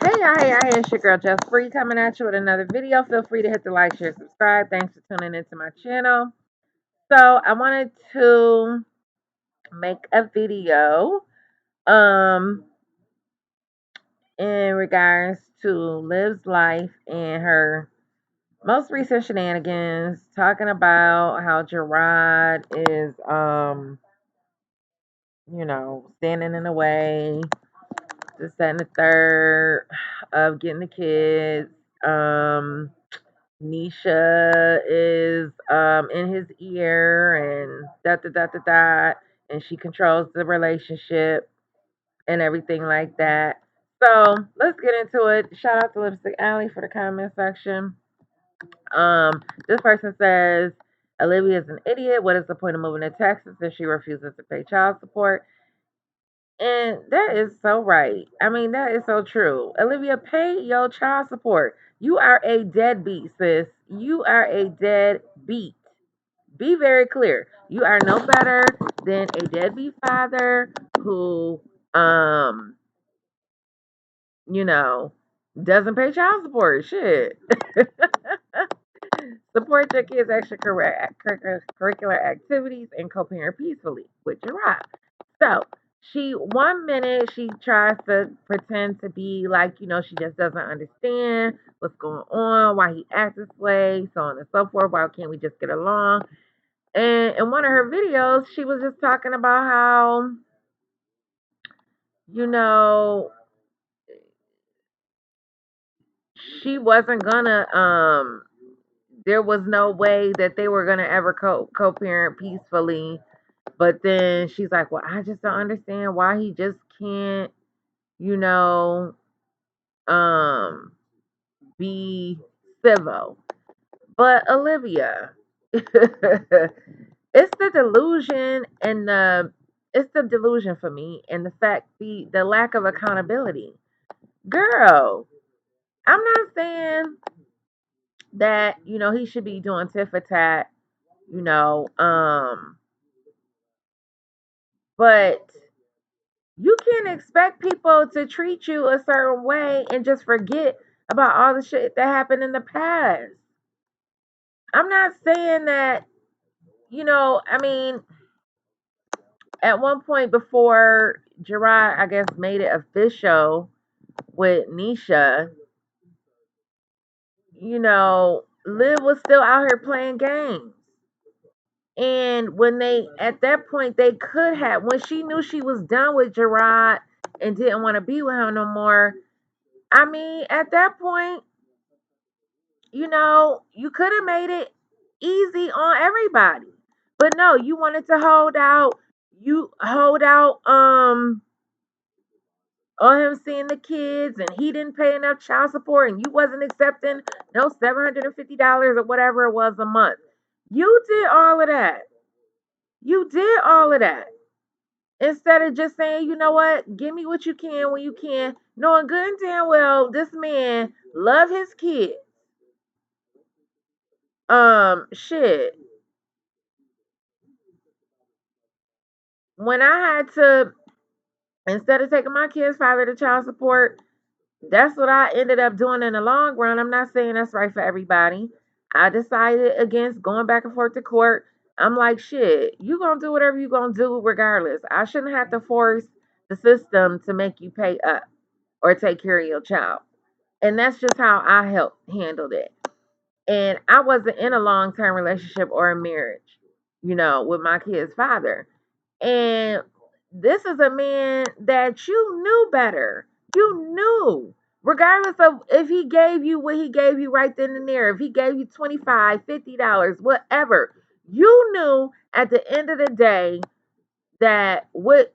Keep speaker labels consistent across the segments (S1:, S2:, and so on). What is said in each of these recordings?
S1: Hey, it's your girl Just Free coming at you with another video. Feel free to hit the like, share, subscribe. Thanks for tuning into my channel. So I wanted to make a video um in regards to Liv's life and her most recent shenanigans, talking about how Gerard is standing in the way, this, that, and the third of getting the kids. Nisha is in his ear and da da da da da, and she controls the relationship and everything like that. So let's get into it. Shout out to Lipstick Alley for the comment section. This person says Olivia is an idiot. What is the point of moving to Texas if she refuses to pay child support? And that is so right. I mean, that is so true. Olivia, pay your child support. You are a deadbeat, sis. You are a deadbeat. Be very clear. You are no better than a deadbeat father who, um, you know, doesn't pay child support. Shit. Support your kids' extracurricular activities and co-parent peacefully with your wife. So she 1 minute she tries to pretend to be like, she just doesn't understand what's going on, why he acts this way, so on and so forth. Why can't we just get along? And in one of her videos, she was just talking about how, you know, she wasn't gonna there was no way that they were gonna ever co-parent peacefully. But then she's like, well, I just don't understand why he just can't, you know, um, be civil. But Olivia, it's the delusion and it's the delusion for me and the fact the lack of accountability. Girl, I'm not saying that, he should be doing tit for tat, you know, but you can't expect people to treat you a certain way and just forget about all the shit that happened in the past. I'm not saying that, I mean, at one point before Gerard, I guess, made it official with Nisha, Liv was still out here playing games. And when at that point, they could have, when she knew she was done with Gerard and didn't want to be with him no more, I mean, at that point, you could have made it easy on everybody. But no, you wanted to hold out. You hold out on him seeing the kids, and he didn't pay enough child support, and you wasn't accepting no $750 or whatever it was a month. You did all of that. You did all of that. Instead of just saying, you know what, give me what you can when you can, knowing good and damn well this man love his kids. Shit. When I had to, instead of taking my kid's father to child support, that's what I ended up doing in the long run. I'm not saying that's right for everybody. I decided against going back and forth to court. I'm like, shit, you gonna do whatever you gonna do regardless. I shouldn't have to force the system to make you pay up or take care of your child. And that's just how I handled it. And I wasn't in a long term relationship or a marriage, with my kid's father. And this is a man that you knew better. You knew. Regardless of if he gave you what he gave you right then and there, if he gave you $25, $50, whatever, you knew at the end of the day that if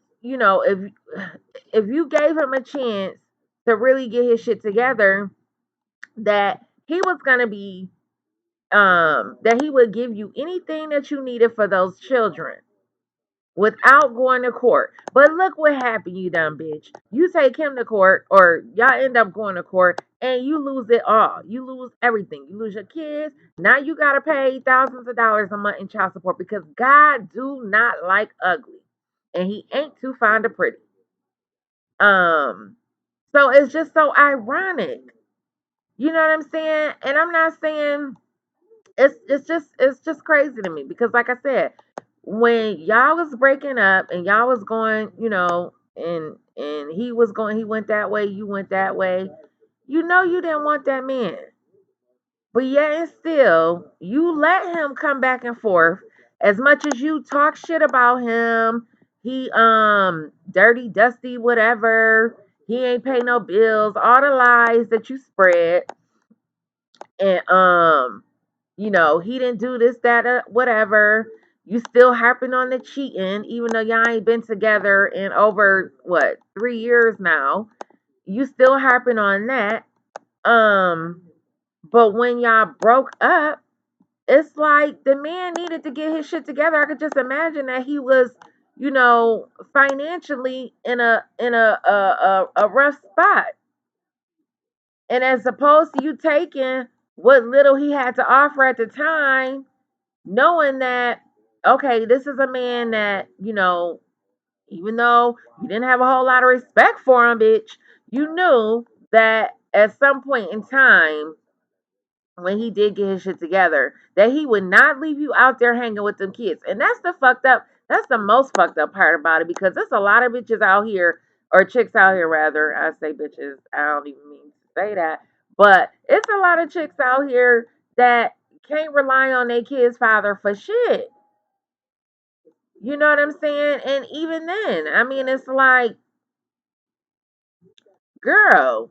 S1: you gave him a chance to really get his shit together, that he was gonna be that he would give you anything that you needed for those children without going to court. But look what happened, you dumb bitch. You take him to court, or y'all end up going to court, and you lose it all. You lose everything. You lose your kids. Now you gotta pay thousands of dollars a month in child support because God do not like ugly, and He ain't too fond of pretty. Um. So it's just so ironic. You know what I'm saying? And I'm not saying it's just crazy to me because like I said, when y'all was breaking up and y'all was going, and he went that way, you went that way, you didn't want that man. But yet and still, you let him come back and forth. As much as you talk shit about him, he dirty, dusty, whatever. He ain't pay no bills, all the lies that you spread. And he didn't do this, that, whatever. You still harping on the cheating, even though y'all ain't been together in over what 3 years now. You still harping on that. Um, but when y'all broke up, it's like the man needed to get his shit together. I could just imagine that he was, financially in a rough spot. And as opposed to you taking what little he had to offer at the time, knowing that, okay, this is a man that, even though you didn't have a whole lot of respect for him, bitch, you knew that at some point in time, when he did get his shit together, that he would not leave you out there hanging with them kids. And that's the most fucked up part about it, because there's a lot of bitches out here, or chicks out here rather. I say bitches, I don't even mean to say that. But it's a lot of chicks out here that can't rely on their kid's father for shit. You know what I'm saying? And even then, I mean, it's like, girl,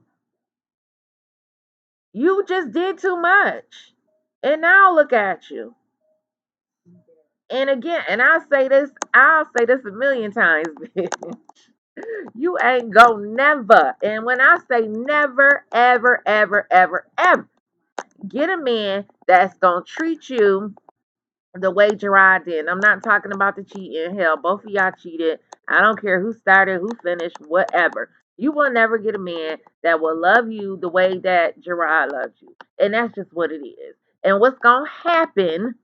S1: you just did too much. And now look at you. And again, and I'll say this a million times, bitch. You ain't go never. And when I say never, ever, ever, ever, ever, get a man that's gonna treat you the way Gerard did. I'm not talking about the cheating. Hell, both of y'all cheated. I don't care who started, who finished, whatever. You will never get a man that will love you the way that Gerard loves you. And that's just what it is. And what's gonna happen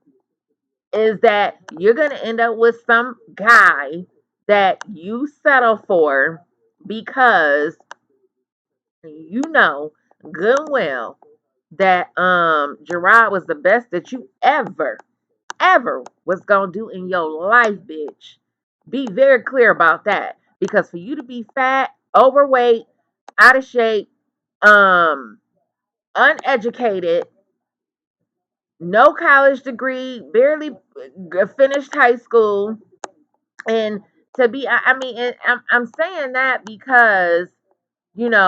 S1: is that you're going to end up with some guy that you settle for because you know good and well that Gerard was the best that you ever was going to do in your life, bitch. Be very clear about that, because for you to be fat, overweight, out of shape, um uneducated, no college degree, barely finished high school, and to be, I mean, and I'm saying that because, in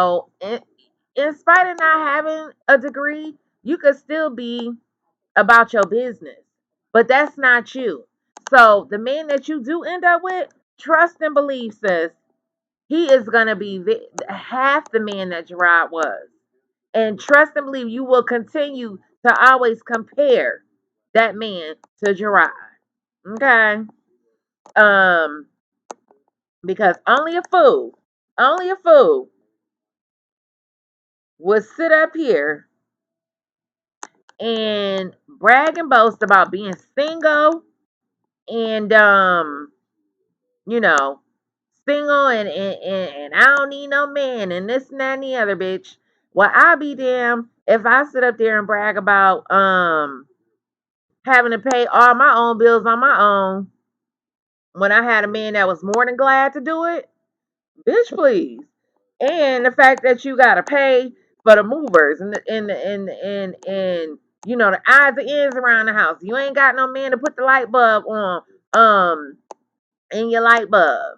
S1: spite of not having a degree, you could still be about your business, but that's not you. So the man that you do end up with, trust and believe, sis, he is gonna be half the man that Gerard was, and trust and believe you will continue to always compare that man to Gerard. Okay. Um, because only a fool would sit up here and brag and boast about being single and you know single and I don't need no man and this and that and the other, bitch. Well, I'll be damned if I sit up there and brag about having to pay all my own bills on my own when I had a man that was more than glad to do it. Bitch, please. And the fact that you gotta pay for the movers and the odds and ends around the house. You ain't got no man to put the light bulb on in your light bulb.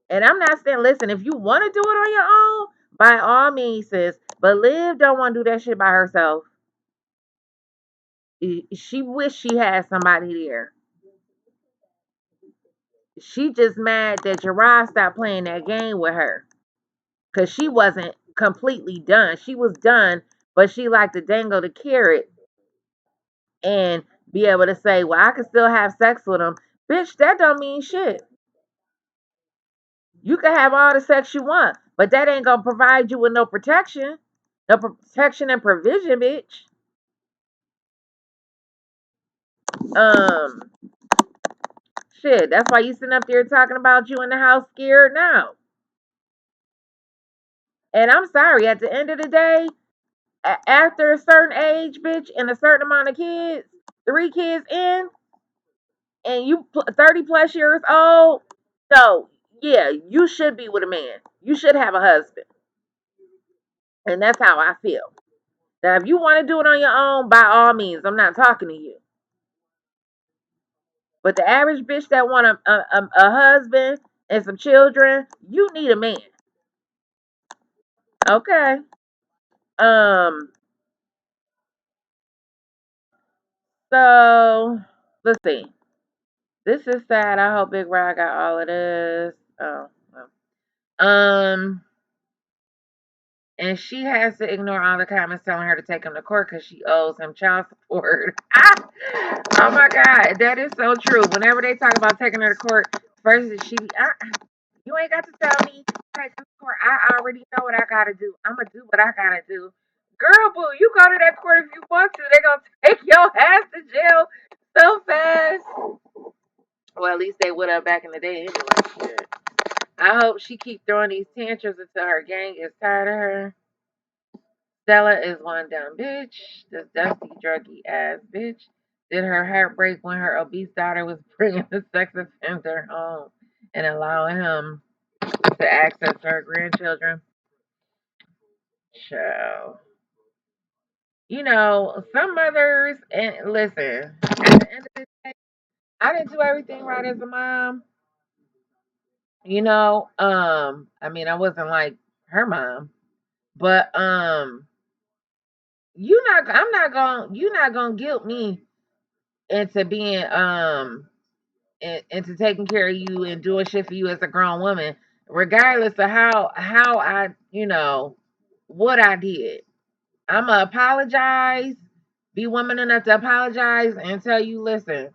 S1: And I'm not saying, listen, if you want to do it on your own, by all means, sis. But Liv don't want to do that shit by herself. She wish she had somebody there. She just mad that Gerard stopped playing that game with her, because she wasn't completely done. She was done, but she liked to dangle the carrot and be able to say, well, I can still have sex with him. Bitch, that don't mean shit. You can have all the sex you want, but that ain't gonna provide you with no protection. No protection and provision, bitch. Um, Shit, that's why you sitting up there talking about you in the house scared now. And I'm sorry, at the end of the day, after a certain age, bitch, and a certain amount of kids, 3 kids in, and you 30 plus years old, so yeah, you should be with a man. You should have a husband. And that's how I feel. Now, if you want to do it on your own, by all means, I'm not talking to you. But the average bitch that want a husband and some children, you need a man. Okay. Um. So let's see. This is sad. I hope Big Rod got all of this. Oh. Well. And she has to ignore all the comments telling her to take him to court because she owes him child support. Oh my God, that is so true. Whenever they talk about taking her to court, first she be, you ain't got to tell me to take him to court. I already know what I gotta do. I'm gonna do what I gotta do. Girl, boo, you go to that court if you want to. They're gonna take your ass to jail so fast. Well, at least they would have back in the day anyway. Shit. I hope she keep throwing these tantrums until her gang is tired of her. Stella is one dumb bitch. This dusty, druggy ass bitch did her heart break when her obese daughter was bringing the sex offender home and allowing him to access her grandchildren. So, some mothers, and listen, at the end of the day, I didn't do everything right as a mom. I mean, I wasn't like her mom, but you're not gonna guilt me into being into taking care of you and doing shit for you as a grown woman, regardless of how I what I did. I'ma apologize, be woman enough to apologize and tell you, listen,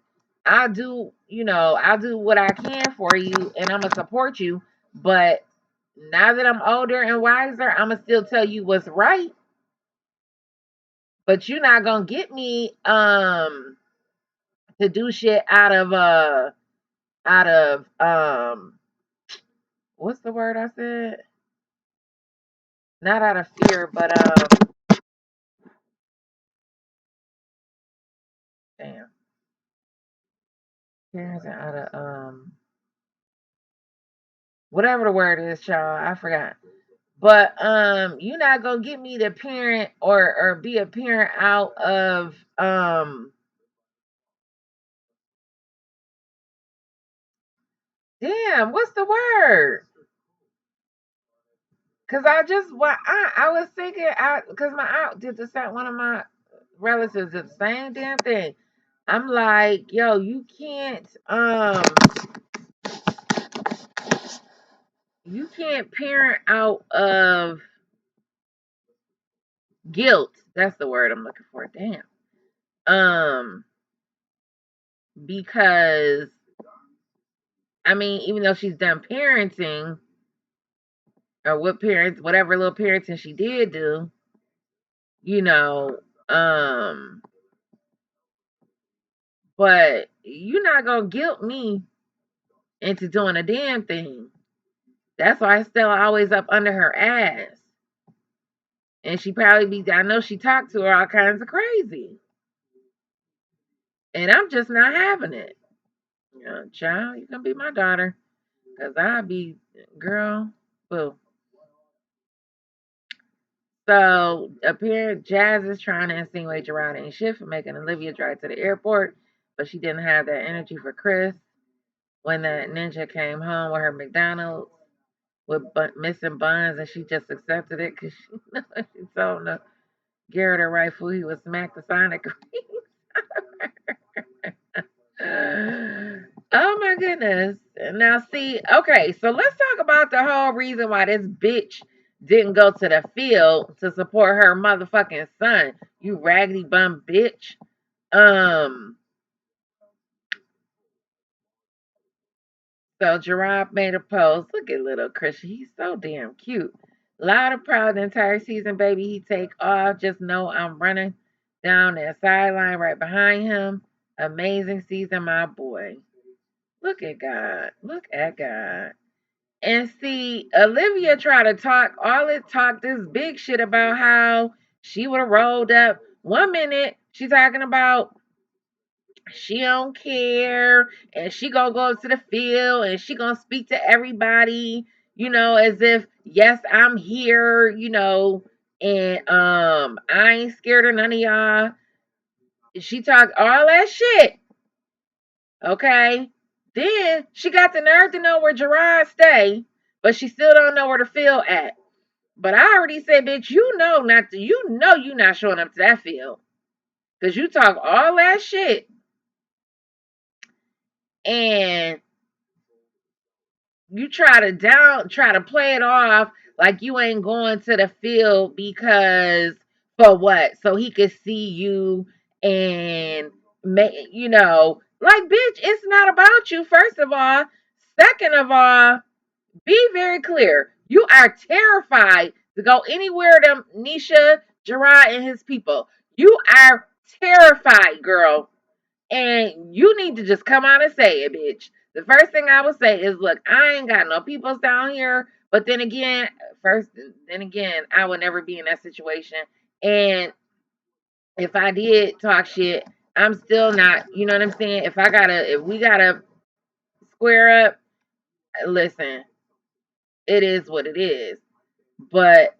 S1: I'll do what I can for you and I'ma support you, but now that I'm older and wiser, I'ma still tell you what's right. But you're not gonna get me to do shit out of what's the word I said? Not out of fear, but damn, parents are out of whatever the word is, child. I forgot. But you're not gonna get me to parent or be a parent out of damn, what's the word? Cause I was thinking cause my aunt did the same, one of my relatives did the same damn thing. I'm like, yo, you can't parent out of guilt. That's the word I'm looking for. Damn. Um, because I mean, even though she's done parenting or whatever little parenting she did do, you know, um, but you're not gonna guilt me into doing a damn thing. That's why Stella always up under her ass. And she probably I know she talked to her all kinds of crazy. And I'm just not having it. Child, you can be my daughter. Because I'll be, girl, boo. So, apparently, Jazz is trying to insinuate Gerard ain't shit for making Olivia drive to the airport, but she didn't have that energy for Chris. When that ninja came home with her McDonald's with missing buns, and she just accepted it because she told him to Garrett her rifle, he would smack the Sonic. Oh my goodness. Now see, okay, so let's talk about the whole reason why this bitch didn't go to the field to support her motherfucking son. You raggedy bum bitch. Um so Gerard made a post. Look at little Christian. He's so damn cute. Loud and proud the entire season, baby. He take off. Just know I'm running down that sideline right behind him. Amazing season, my boy. Look at God. Look at God. And see, Olivia tried to talk this big shit about how she would have rolled up. 1 minute, she talking about she don't care and she gonna go up to the field and she gonna speak to everybody, as if, yes, I'm here, and I ain't scared of none of y'all. She talked all that shit. Okay. Then she got the nerve to know where Gerard stay, but she still don't know where the field at. But I already said, bitch, you not showing up to that field. Cause you talk all that shit and you try to play it off like you ain't going to the field because for what? So he could see you and make like, bitch, it's not about you, first of all. Second of all, be very clear. You are terrified to go anywhere them Nisha, Gerard, and his people. You are terrified, girl. And you need to just come out and say it, bitch. The first thing I would say is, look, I ain't got no peoples down here. But then again, I would never be in that situation. And if I did talk shit, I'm still not, you know what I'm saying? If we gotta square up, listen, it is what it is. But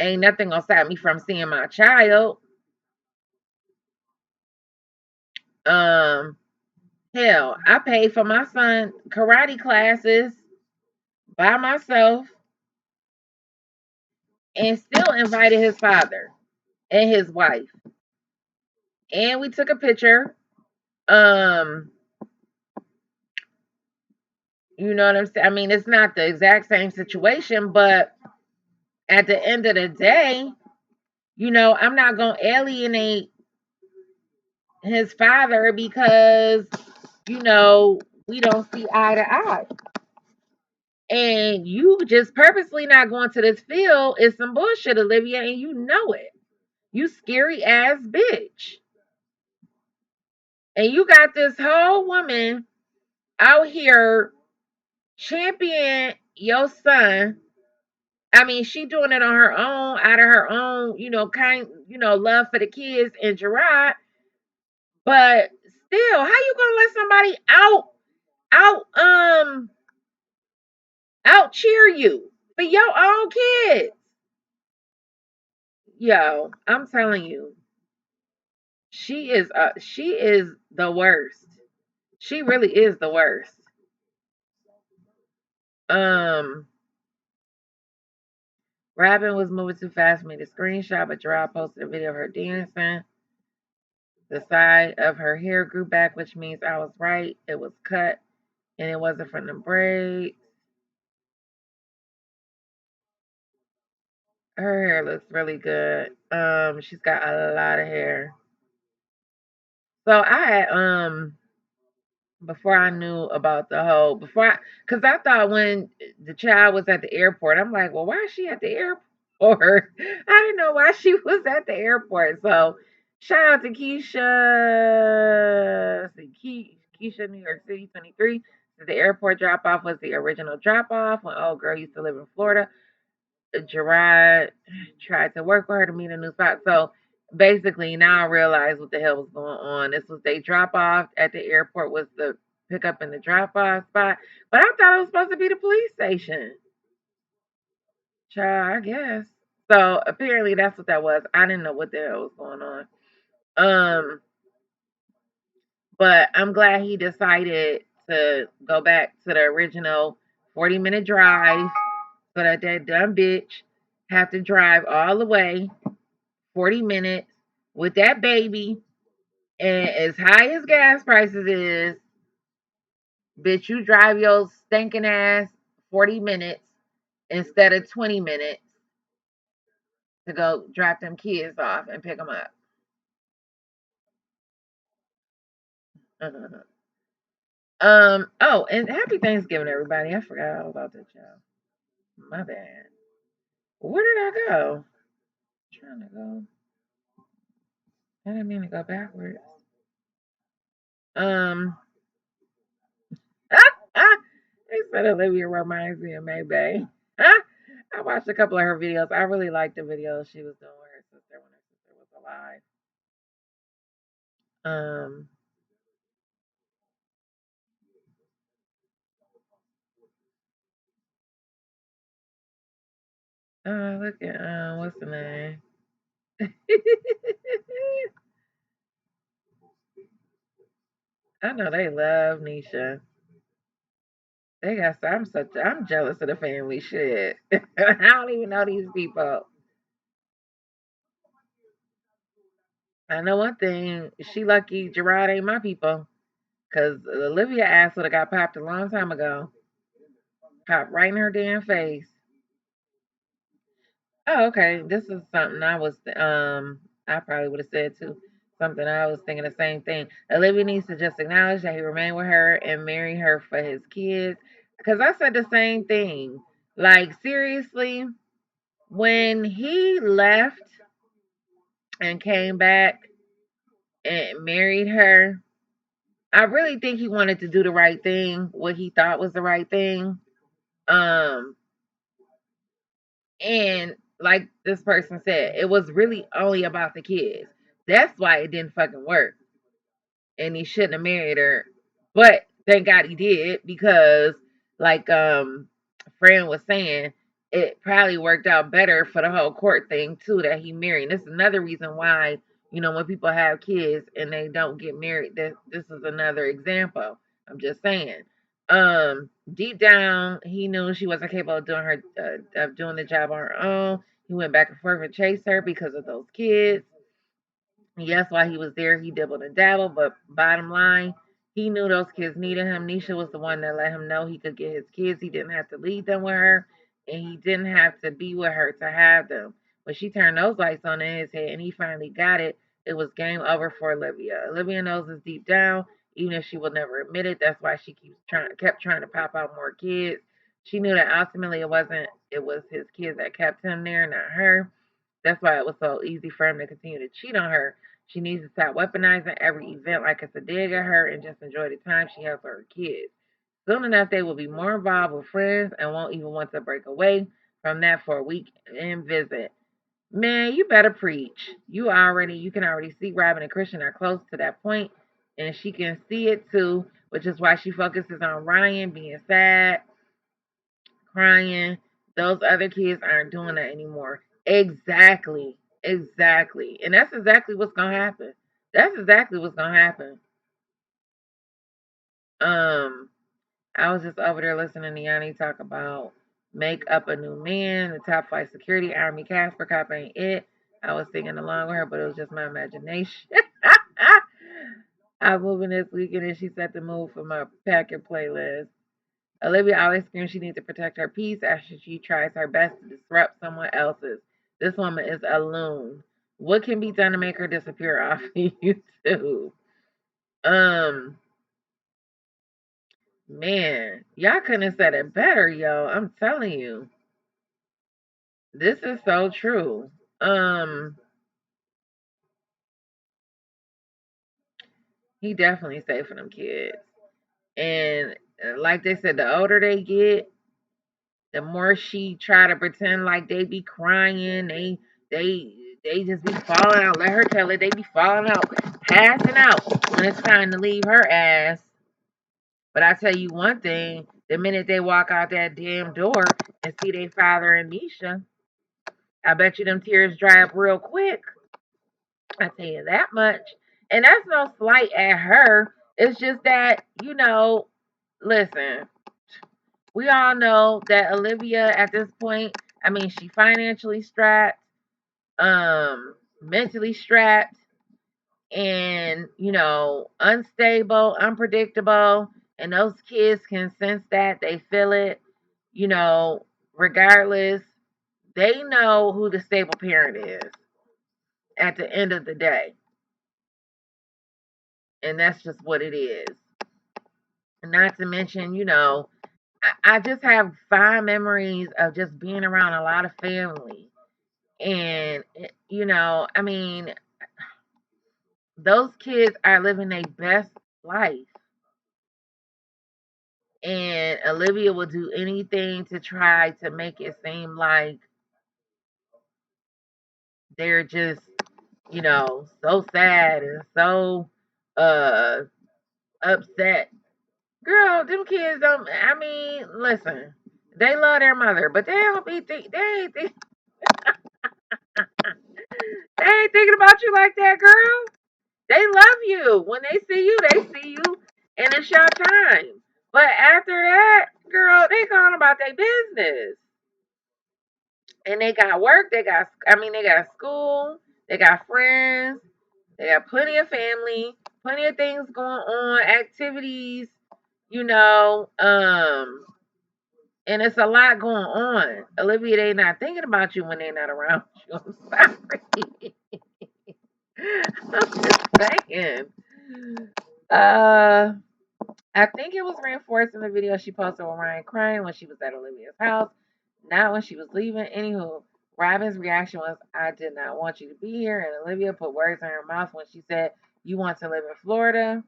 S1: ain't nothing gonna stop me from seeing my child. Um, Hell, I paid for my son karate classes by myself and still invited his father and his wife. And we took a picture. Um, you know what I'm saying? I mean, it's not the exact same situation, but at the end of the day, I'm not gonna alienate his father because, we don't see eye to eye. And you just purposely not going to this field is some bullshit, Olivia, and you know it. You scary ass bitch. And you got this whole woman out here champion your son. I mean, she doing it on her own, out of her own, love for the kids and Gerard. But still, how you gonna let somebody out, out cheer you for your own kids? Yo, I'm telling you, she is the worst. She really is the worst. Um, Robin was moving too fast for me to screenshot, but Gerard posted a video of her dancing. The side of her hair grew back, which means I was right. It was cut, and it wasn't from the braids. Her hair looks really good. She's got a lot of hair. So I had before I knew about because I thought when the child was at the airport, I'm like, well, why is she at the airport? I didn't know why she was at the airport. So shout out to Keisha. Keisha, New York City, 23. The airport drop off was the original drop off when old girl used to live in Florida. Gerard tried to work with her to meet a new spot. So basically, now I realize what the hell was going on. This was they drop off at the airport, was the pickup in the drop off spot, but I thought it was supposed to be the police station. Child, I guess. So apparently that's what that was. I didn't know what the hell was going on. Um, but I'm glad he decided to go back to the original 40-minute drive so that dumb bitch have to drive all the way 40 minutes with that baby, and as high as gas prices is, bitch, you drive your stinking ass 40 minutes instead of 20 minutes to go drop them kids off and pick them up. Oh, and happy Thanksgiving, everybody. I forgot all about that, y'all. My bad. Where did I go? I'm trying to go. I didn't mean to go backwards. Um, They said Olivia reminds me of Maybay. I watched a couple of her videos. I really liked the videos she was doing with her sister when her sister was alive. Um, look at what's the name? I know they love Nisha. They got. I'm jealous of the family shit. I don't even know these people. I know one thing. She lucky Gerard ain't my people. Cause Olivia ass would have got popped a long time ago. Popped right in her damn face. Oh, okay. This is something I probably would have said too. Something I was thinking the same thing. Olivia needs to just acknowledge that he remained with her and marry her for his kids. Cause I said the same thing. Like seriously, when he left and came back and married her, I really think he wanted to do the right thing, what he thought was the right thing. Um, and like this person said, it was really only about the kids. That's why it didn't fucking work. And he shouldn't have married her. But thank God he did because like Fran was saying, it probably worked out better for the whole court thing too that he married. This is another reason why, when people have kids and they don't get married, this is another example. I'm just saying. Deep down, he knew she wasn't capable of doing the job on her own. He went back and forth and chased her because of those kids. Yes, while he was there, he dibbled and dabbled, but bottom line, he knew those kids needed him. Nisha was the one that let him know he could get his kids. He didn't have to leave them with her, and he didn't have to be with her to have them. When she turned those lights on in his head and he finally got it, it was game over for Olivia. Olivia knows this deep down, even if she will never admit it. That's why she kept trying to pop out more kids. She knew that ultimately it was his kids that kept him there, not her. That's why it was so easy for him to continue to cheat on her. She needs to stop weaponizing every event like it's a dig at her and just enjoy the time she has with her kids. Soon enough, they will be more involved with friends and won't even want to break away from that for a week and visit. Man, you better preach. You can already see Robin and Christian are close to that point, and she can see it too, which is why she focuses on Ryan being sad, crying. Those other kids aren't doing that anymore. Exactly. Exactly. And that's exactly what's gonna happen. That's exactly what's gonna happen. Um, I was just over there listening to Yanni talk about make up a new man, the top flight security, Army Casper cop ain't it. I was singing along with her, but it was just my imagination. I'm moving this weekend and she set the mood for my packet playlist. Olivia always screams she needs to protect her peace after she tries her best to disrupt someone else's. This woman is a loon. What can be done to make her disappear off of YouTube? Um, man, y'all couldn't have said it better, yo. I'm telling you. This is so true. Um, he definitely safe for them kids. And like they said, the older they get, the more she try to pretend like they be crying, they just be falling out. Let her tell it, they be falling out, passing out when it's time to leave her ass. But I tell you one thing, the minute they walk out that damn door and see their father and Nisha, I bet you them tears dry up real quick. I tell you that much. And that's no slight at her. It's just that, listen, we all know that Olivia at this point, I mean, she financially strapped, mentally strapped, and unstable, unpredictable, and those kids can sense that, they feel it, you know, regardless, they know who the stable parent is at the end of the day. And that's just what it is. Not to mention, I just have fond memories of just being around a lot of family. And, I mean, those kids are living their best life. And Olivia will do anything to try to make it seem like they're just, so sad and so uh upset. Girl, them kids don't. I mean, listen, they love their mother, but they don't be they ain't thinking about you like that, girl. They love you. When they see you, and it's your time. But after that, girl, they going about their business. And they got work, they got school, they got friends, they got plenty of family, plenty of things going on, activities, you know, and it's a lot going on. Olivia, they not thinking about you when they not around you. I'm sorry. I'm just saying. Uh, I think it was reinforced in the video she posted with Ryan crying when she was at Olivia's house, not when she was leaving. Anywho, Robin's reaction was, I did not want you to be here. And Olivia put words in her mouth when she said, you want to live in Florida.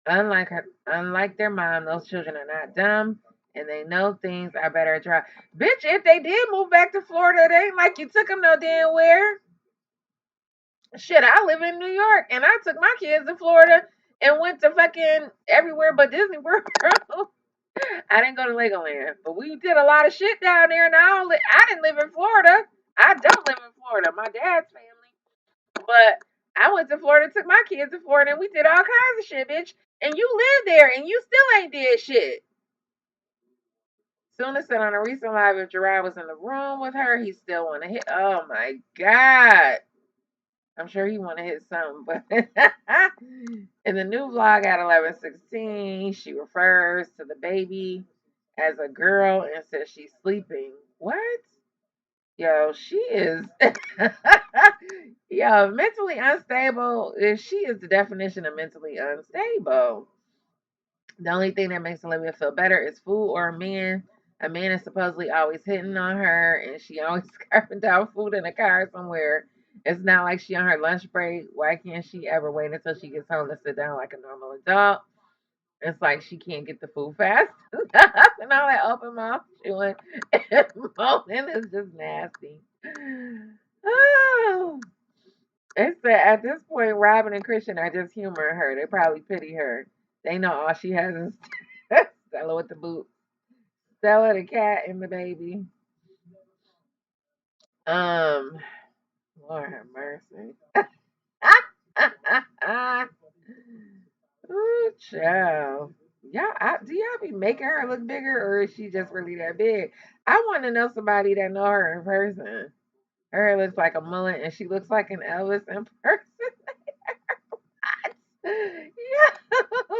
S1: Unlike their mom, those children are not dumb and they know things are better try. Bitch, if they did move back to Florida, it ain't like you took them no damn where. Shit, I live in New York and I took my kids to Florida and went to fucking everywhere but Disney World. I didn't go to Legoland, but we did a lot of shit down there. And I didn't live in Florida. I don't live in Florida. My dad's family, but I went to Florida, took my kids to Florida, and we did all kinds of shit, bitch. And you live there, and you still ain't did shit. Suna said on a recent live, if Gerard was in the room with her, he still want to hit. Oh my god. I'm sure he want to hit something, but in the new vlog at 11:16, she refers to the baby as a girl and says she's sleeping. What? Yo, she is. Yo, mentally unstable. She is the definition of mentally unstable. The only thing that makes Olivia feel better is food or a man. A man is supposedly always hitting on her, and she always scarfing down food in a car somewhere. It's not like she on her lunch break. Why can't she ever wait until she gets home to sit down like a normal adult? It's like she can't get the food fast enough, and all that open mouth chewing and moaning is just nasty. Oh, it's that at this point, Robin and Christian are just humoring her. They probably pity her. They know all she has is Stella with the boot. Stella, the cat, and the baby. Um, Lord have mercy. Ooh, child. Do y'all be making her look bigger, or is she just really that big? I want to know somebody that know her in person. Her hair looks like a mullet, and she looks like an Elvis in person.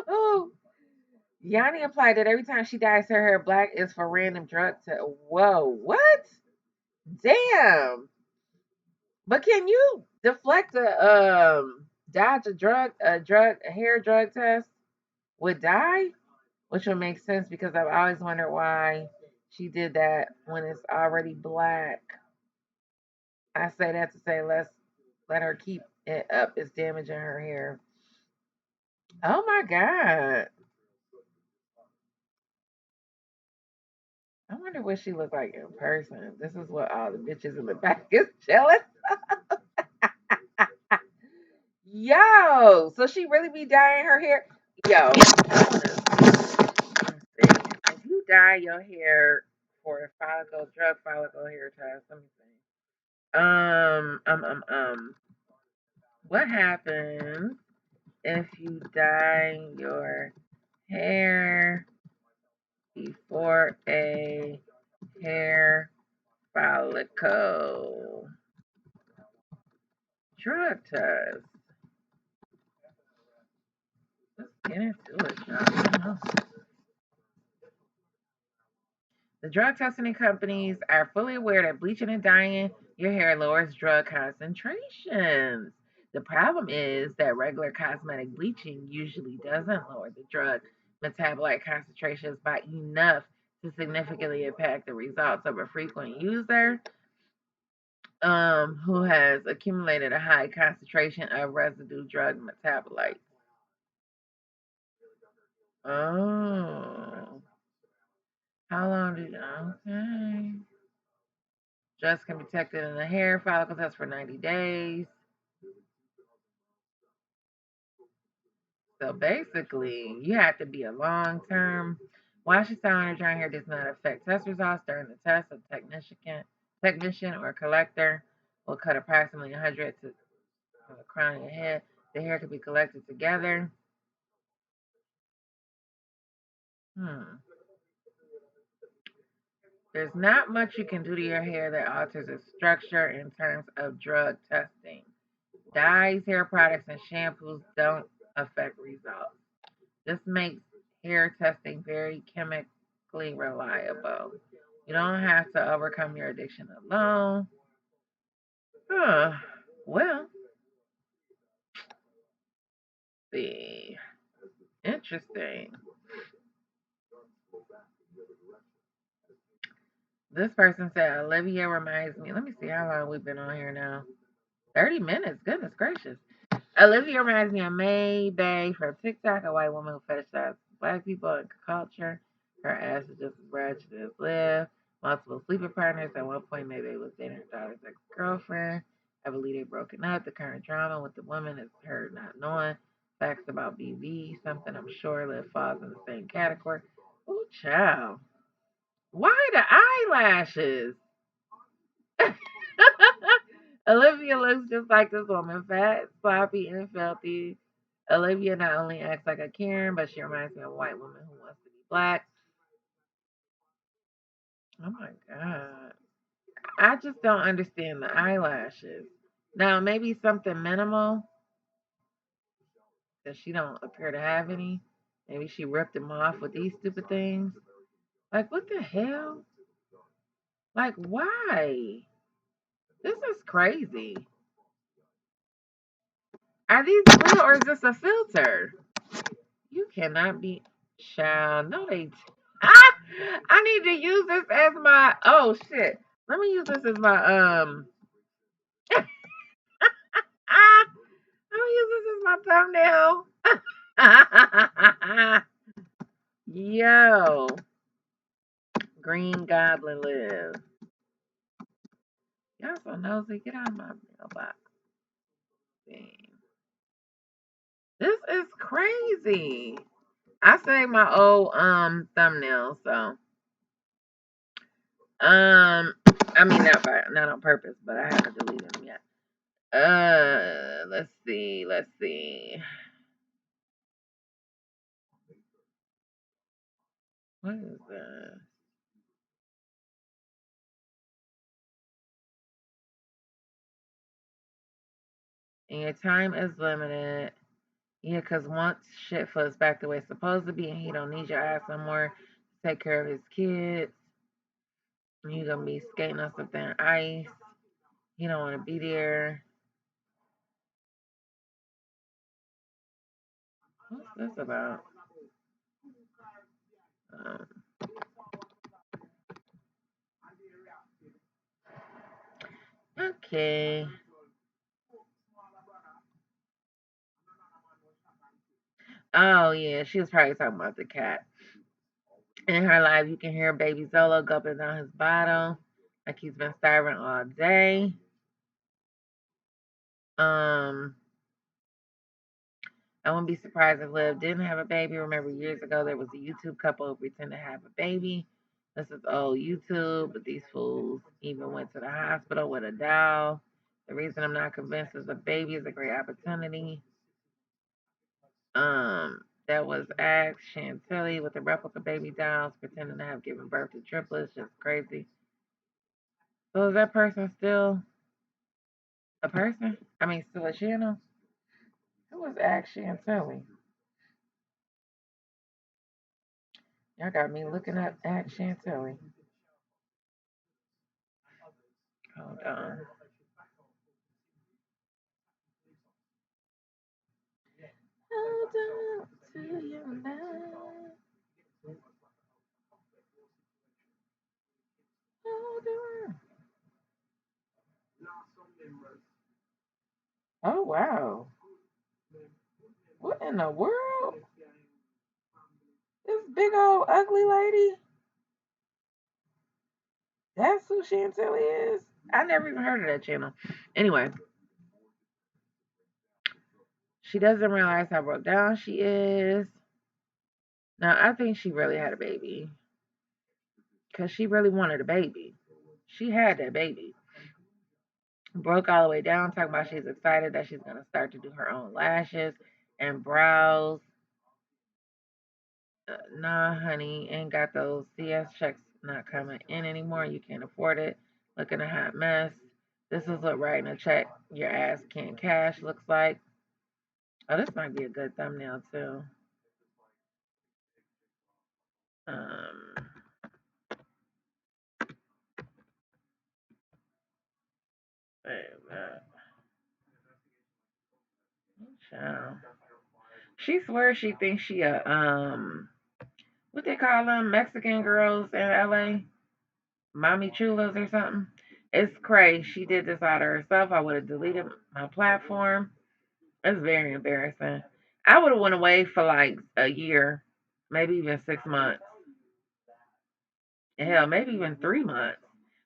S1: Yo. Yanni implied that every time she dyes her hair black is for random drug test. Whoa, what? Damn. But can you deflect dodge a hair drug test with dye? Which would make sense because I've always wondered why she did that when it's already black. I say that to say let's let her keep it up. It's damaging her hair. Oh my god. I wonder what she looked like in person. This is what all the bitches in the back is jealous. Yo, so she really be dyeing her hair. Yo, if you dye your hair for a drug follicle hair test, let me see. What happens if you dye your hair before a hair follicle drug test? Let's get into it, y'all. The drug testing companies are fully aware that bleaching and dyeing your hair lowers drug concentrations. The problem is that regular cosmetic bleaching usually doesn't lower the drug metabolite concentrations by enough to significantly impact the results of a frequent user who has accumulated a high concentration of residue drug metabolites. Oh. How long do you? Okay. Stress can be detected in the hair follicle test for 90 days. So basically, you have to be a long term. Washing style or drying hair does not affect test results during the test. A technician or collector will cut approximately 100 to from the crown of your head. The hair can be collected together. Hmm. There's not much you can do to your hair that alters its structure in terms of drug testing. Dyes, hair products, and shampoos don't affect results. This makes hair testing very chemically reliable. You don't have to overcome your addiction alone. Huh. Well, see. Interesting. This person said Olivia reminds me. Let me see how long we've been on here now. 30 minutes. Goodness gracious. Olivia reminds me of May Bay from TikTok, a white woman who fetishizes black people and culture. Her ass is just as ratchet as Liv. Multiple sleeping partners. At one point, May Bay was dating her daughter's ex-girlfriend. I believe they've broken up. The current drama with the woman is her not knowing facts about BV, something I'm sure Liv falls in the same category. Ooh, child. Why the eyelashes? Olivia looks just like this woman, fat, sloppy, and filthy. Olivia not only acts like a Karen, but she reminds me of a white woman who wants to be black. Oh my god. I just don't understand the eyelashes. Now maybe something minimal, because she don't appear to have any. Maybe she ripped them off with these stupid things. Like what the hell? Like why? This is crazy. Are these real or is this a filter? You cannot be child. No, they. Ah, I need to use this as my. Oh shit. Let me use this as my. Ah, I'm gonna use this as my thumbnail. Yo, Green Goblin live. Y'all so nosy. Get out of my mailbox. Dang. This is crazy. I saved my old thumbnail, so I mean not on purpose, but I haven't deleted them yet. Let's see. What is that? And your time is limited. Yeah, because once shit flips back the way it's supposed to be and he don't need your ass no more to take care of his kids, you gonna be skating on some thin ice. He don't want to be there. What's this about? Um, okay. Oh yeah, she was probably talking about the cat. In her life, you can hear baby Zolo gulping down his bottle like he's been starving all day. Um, I wouldn't be surprised if Liv didn't have a baby. Remember, years ago, there was a YouTube couple who pretended to have a baby. This is old YouTube, but these fools even went to the hospital with a doll. The reason I'm not convinced is a baby is a great opportunity. That was Axe Chantilly with the replica baby dolls pretending to have given birth to triplets. Just crazy. So is that person still a person? I mean, still a channel? Who was Axe Chantilly? Y'all got me looking up Axe Chantilly. Hold on. Hold on to your love. Hold on. Oh wow. What in the world? This big old ugly lady? That's who Chantilly is. I never even heard of that channel. Anyway, she doesn't realize how broke down she is. Now, I think she really had a baby because she really wanted a baby. She had that baby. Broke all the way down, talking about she's excited that she's going to start to do her own lashes and brows. Nah, honey, ain't got those CS checks not coming in anymore. You can't afford it. Looking a hot mess. This is what writing a check your ass can't cash looks like. Oh, this might be a good thumbnail too. Um, wait a minute. Child. She swears she thinks she a what they call them Mexican girls in LA, mommy chulas or something. It's crazy. She did this out of herself. I would have deleted my platform. It's very embarrassing. I would have went away for like a year, maybe even 6 months. Hell, maybe even 3 months.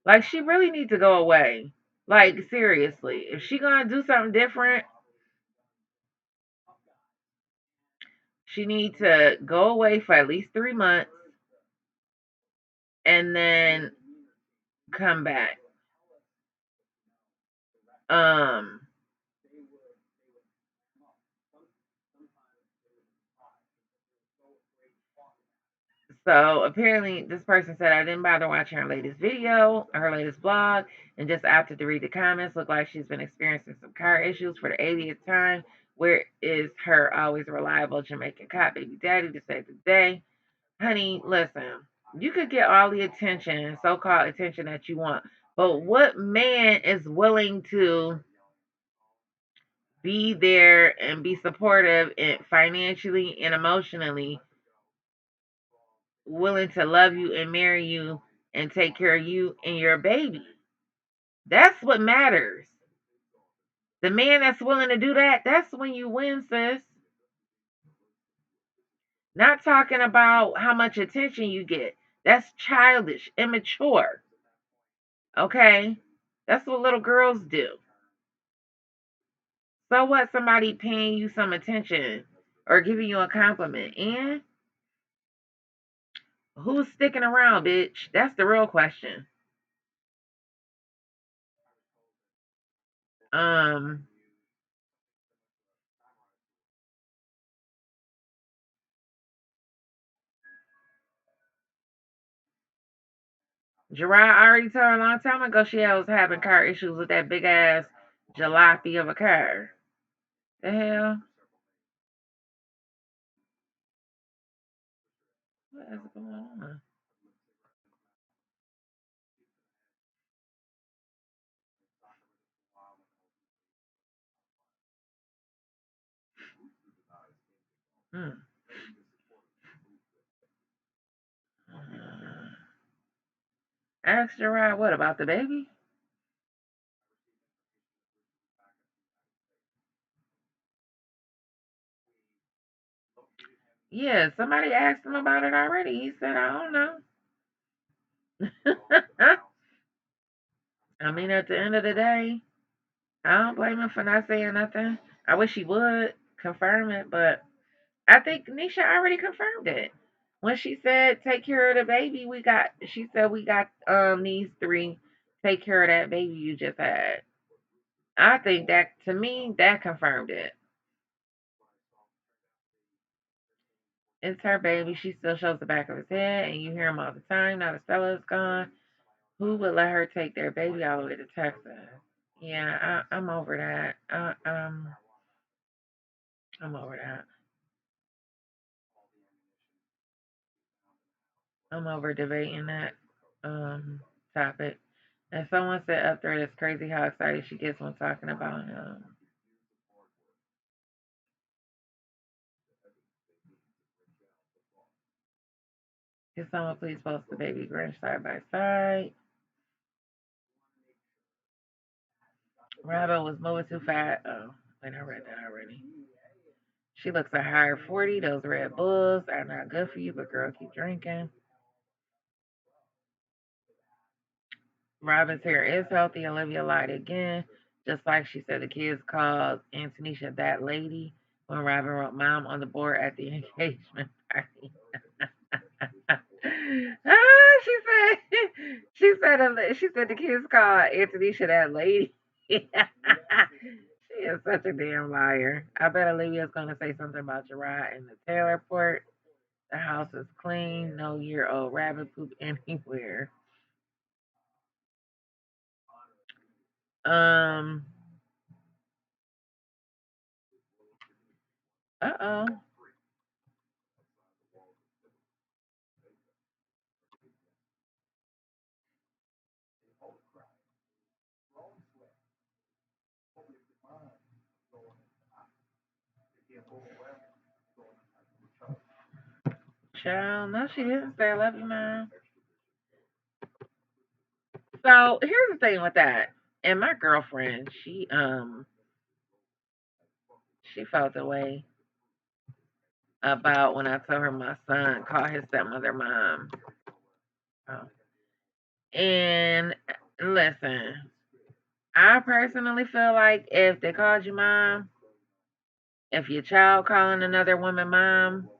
S1: Like she really needs to go away. Like seriously, if she gonna do something different, she needs to go away for at least 3 months and then come back. Um, so apparently this person said I didn't bother watching her latest video, her latest blog, and just opted to read the comments. Look like she's been experiencing some car issues for the 80th time. Where is her always reliable Jamaican cop baby daddy to save the day? Honey, listen, you could get all the attention, so-called attention that you want, but what man is willing to be there and be supportive and financially and emotionally willing to love you and marry you and take care of you and your baby? That's what matters. The man that's willing to do that, that's when you win, sis. Not talking about how much attention you get. That's childish, immature. Okay? That's what little girls do. So what? Somebody paying you some attention or giving you a compliment. And who's sticking around, bitch? That's the real question. Um, Gerard already told her a long time ago she was having car issues with that big ass jalopy of a car. The hell? What is going on? Hmm. Ask Gerard what about the baby? Yeah, somebody asked him about it already. He said, I don't know. I mean, at the end of the day, I don't blame him for not saying nothing. I wish he would confirm it, but I think Nisha already confirmed it. When she said take care of the baby, she said we got these three. Take care of that baby you just had. I think that to me that confirmed it. It's her baby. She still shows the back of his head and you hear him all the time. Now the Stella is gone. Who would let her take their baby all the way to Texas? Yeah, I'm over that. I'm over that. I'm over debating that topic. And someone said up there, it's crazy how excited she gets when talking about him. Can someone please post the baby Grinch side by side? Robin was moving too fast. Oh, wait, I read that already. She looks a higher 40. Those Red Bulls are not good for you, but girl, keep drinking. Robin's hair is healthy. Olivia lied again. Just like she said, the kids called Antonisha that lady when Robin wrote mom on the board at the engagement party. She said the kids called Antonisha that lady. She is such a damn liar. I bet Olivia's gonna say something about Gerard in the Taylor report. The house is clean, no year-old rabbit poop anywhere. Um. Uh oh. Child, no, she didn't say I love you, mom. So here's the thing with that. And my girlfriend, she felt the way about when I told her my son called his stepmother mom. Oh. And listen, I personally feel like if they called you mom, if your child calling another woman mom,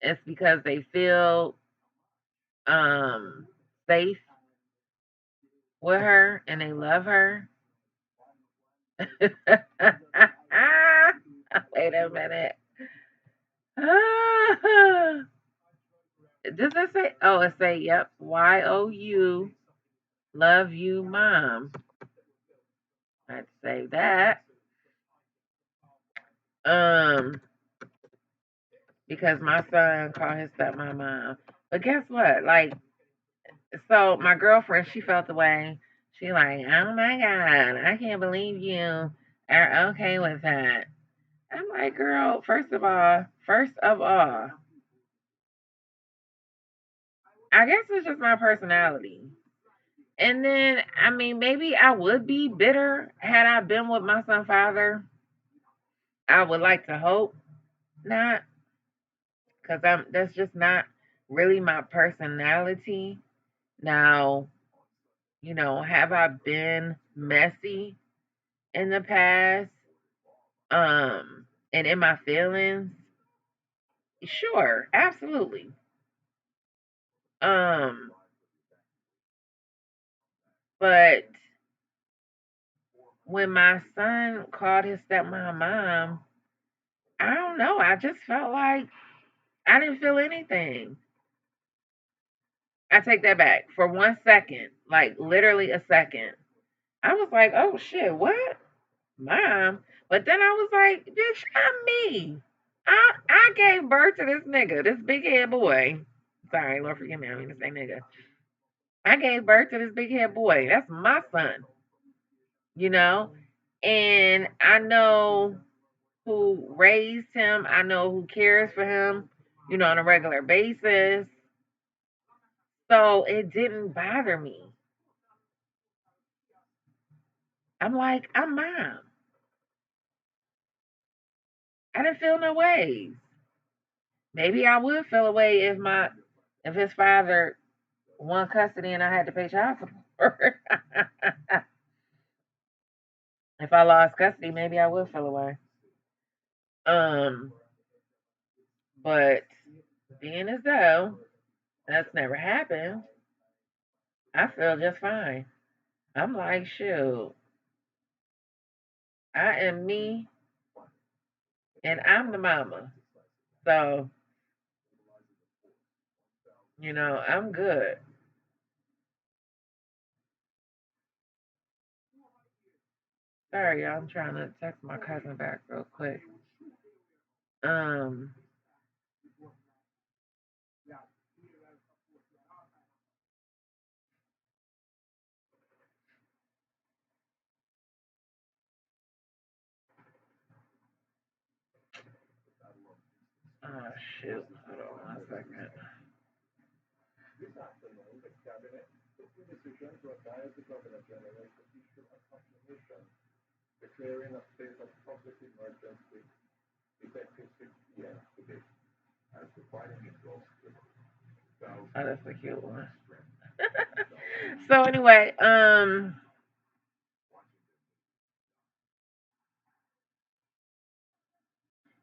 S1: it's because they feel safe with her and they love her. Wait a minute. Does it say? Oh, it say, yep. YOU, love you, mom. I'd say that. Um, because my son called his stepmom mom. But guess what? Like, so my girlfriend, she felt the way. She like, oh my god, I can't believe you are okay with that. I'm like, girl, first of all, I guess it's just my personality. And then, I mean, maybe I would be bitter had I been with my son's father. I would like to hope not, because that's just not really my personality. Now, have I been messy in the past? And in my feelings? Sure, absolutely. Um, but when my son called his stepmom mom, I don't know. I just felt like I didn't feel anything. I take that back for 1 second, like literally a second. I was like, oh shit, what? Mom. But then I was like, bitch, I'm me. I gave birth to this nigga, this big head boy. Sorry, Lord forgive me, I mean to say nigga. I gave birth to this big head boy. That's my son, you know? And I know who raised him. I know who cares for him, on a regular basis. So it didn't bother me. I'm like, I'm mom. I didn't feel no ways. Maybe I would feel a way if his father won custody and I had to pay child support. If I lost custody, maybe I would feel away. Um, but being as though that's never happened, I feel just fine. I'm like, shoot, I am me and I'm the mama. So, I'm good. Sorry, y'all. I'm trying to text my cousin back real quick. Um, oh shoot. Hold on 1 second. Oh, that's a cute one. So anyway,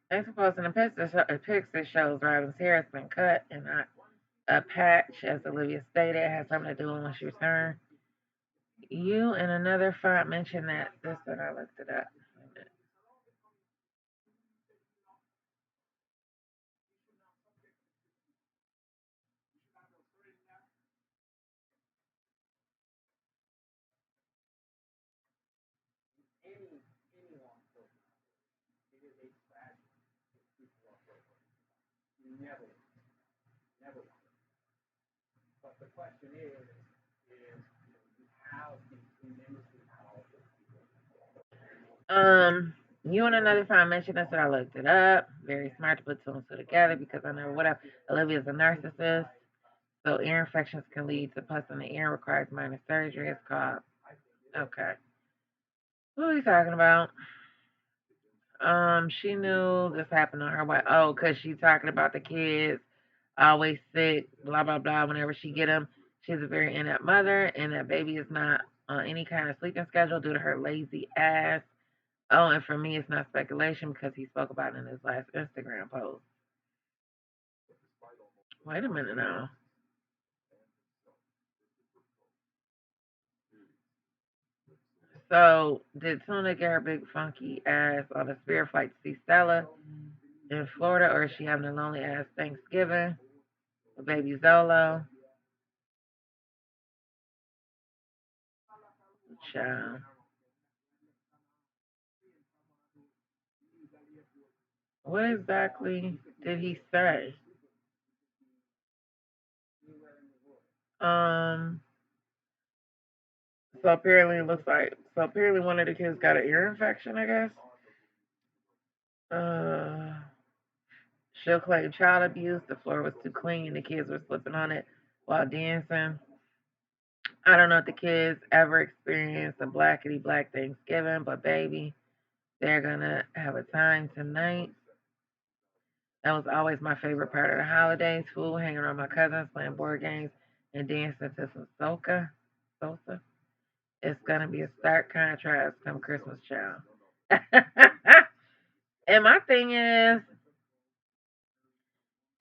S1: thanks for posting a picture that shows Robin's hair has been cut and not a patch, as Olivia stated. It has something to do with when she returned. You and another font mentioned that this and I looked it up. Um, you and another font mentioned this and I looked it up. Very smart to put two and two together because I never would have. Olivia's a narcissist. So ear infections can lead to pus in the ear, requires minor surgery. It's called, okay. What are we talking about? She knew this happened on her way. Oh, because she's talking about the kids always sick, blah blah blah. Whenever she get them, she's a very inept mother, and that baby is not on any kind of sleeping schedule due to her lazy ass. Oh, and for me, it's not speculation because he spoke about it in his last Instagram post. Wait a minute now. So, did Tuna get her big funky ass on a spirit flight to see Stella in Florida, or is she having a lonely ass Thanksgiving with baby Zolo? Child. What exactly did he say? Um, so apparently it looks like, so apparently one of the kids got an ear infection, I guess. Uh, she'll claim child abuse. The floor was too clean. The kids were slipping on it while dancing. I don't know if the kids ever experienced a blackety black Thanksgiving, but baby, they're gonna have a time tonight. That was always my favorite part of the holidays. Food, hanging around my cousins, playing board games, and dancing to some soca. It's gonna be a stark contrast come Christmas, child. And my thing is,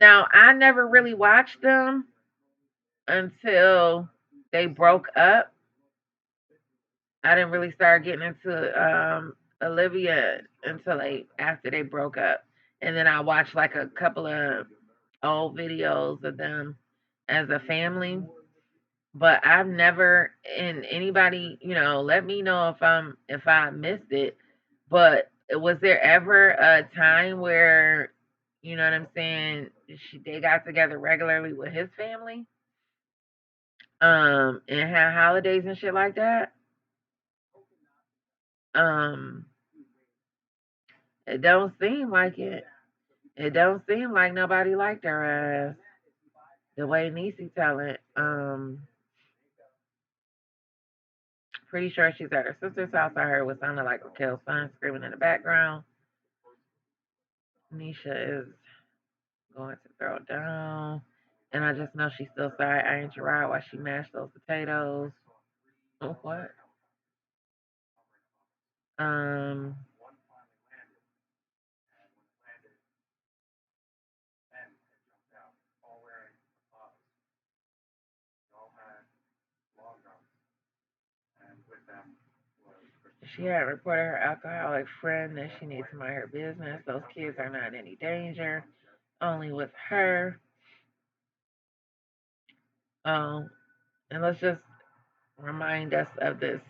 S1: now I never really watched them until they broke up. I didn't really start getting into Olivia until after they broke up, and then I watched like a couple of old videos of them as a family. But I've never, and anybody, let me know if I missed it. But was there ever a time where, you know what I'm saying, they got together regularly with his family, and had holidays and shit like that? Um, it don't seem like it. It don't seem like nobody liked her ass the way Niecy tell it. Pretty sure she's at her sister's house. I heard what sounded like a killed son screaming in the background. Nisha is going to throw down. And I just know she's still side eyeing Gerard while she mashed those potatoes. Oh, what? Um, she had reported her alcoholic friend that she needs to mind her business. Those kids are not in any danger, only with her. Um, and let's just remind us of this.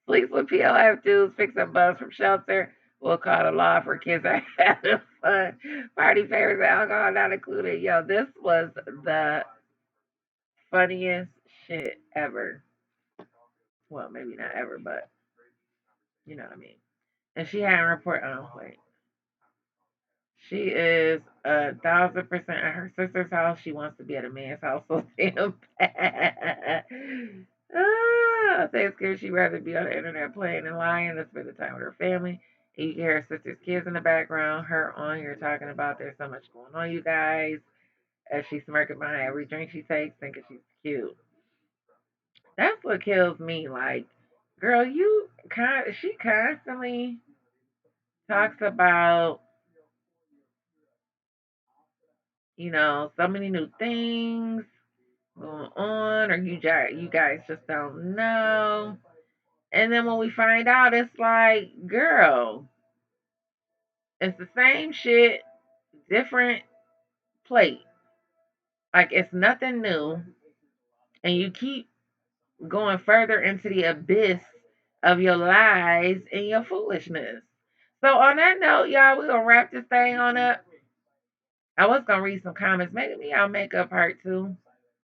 S1: Sleeps with PLF dudes, fixing bums from shelter. We'll call the law for kids that having fun. Party favors, alcohol not included. Yo, this was the funniest shit ever. Well, maybe not ever, but you know what I mean. And she had a report. Oh, wait. She is 1,000% at her sister's house. She wants to be at a man's house so damn bad. Thanksgiving, she'd rather be on the internet playing and lying than spend the time with her family. And you can hear her sister's kids in the background. Her on here talking about there's so much going on, you guys. as she's smirking behind every drink she takes, thinking she's cute. That's what kills me. Like, girl, she constantly talks about, so many new things going on, or you guys just don't know. And then when we find out, it's like, girl, it's the same shit, different plate. Like, it's nothing new. And you keep going further into the abyss of your lies and your foolishness. So, on that note, y'all, we're going to wrap this thing on up. I was going to read some comments. Maybe I'll make up part two.